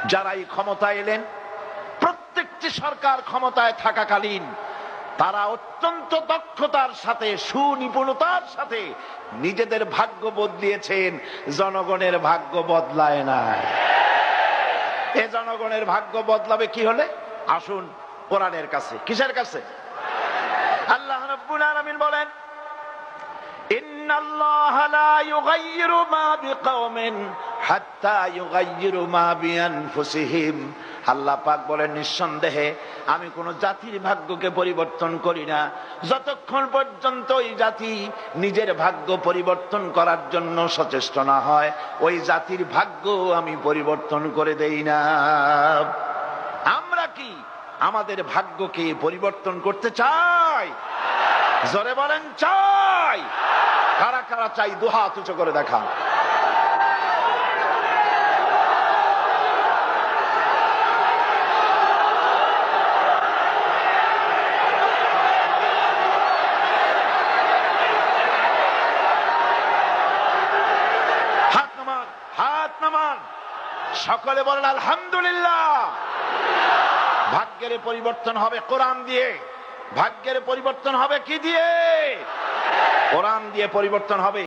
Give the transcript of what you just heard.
যারাই ক্ষমতায় এলেন, প্রত্যেকটি সরকার ক্ষমতায় থাকাকালীন তারা অত্যন্ত দক্ষতার সাথে, সুনিপুণতার সাথে নিজেদের ভাগ্য বদলিয়েছেন, জনগণের ভাগ্য বদলায় নাই। এ জনগণের ভাগ্য বদলাবে কি হলে? আসুন কোরআনের কাছে। কিসের কাছে? আল্লাহ রাব্বুল আলামিন বলেন, ইন্নাল্লাহা লা ইউগাইয়িরু মা বিকাওমিন হাত্তা ইউগাইয়িরু মা বিআনফুসিহিম। আল্লাহ পাক বলেন, নিঃসন্দেহে আমি কোন জাতির ভাগ্যকে পরিবর্তন করি না যতক্ষণ পর্যন্ত ওই জাতি নিজের ভাগ্য পরিবর্তন করার জন্য সচেষ্ট না হয়, ওই জাতির ভাগ্য আমি পরিবর্তন করে দেই না। আমরা কি আমাদের ভাগ্যকে পরিবর্তন করতে চাই? জোরে বলেন চাই। কারা কারা চাই? দুহাত উঁচু করে দেখান। হাত নামান, হাত নামান। সকলে বলেন আলহামদুলিল্লাহ। ভাগ্যের পরিবর্তন হবে কোরআন দিয়ে। ভাগ্যের পরিবর্তন হবে কি দিয়ে? কোরআন দিয়ে পরিবর্তন হবে।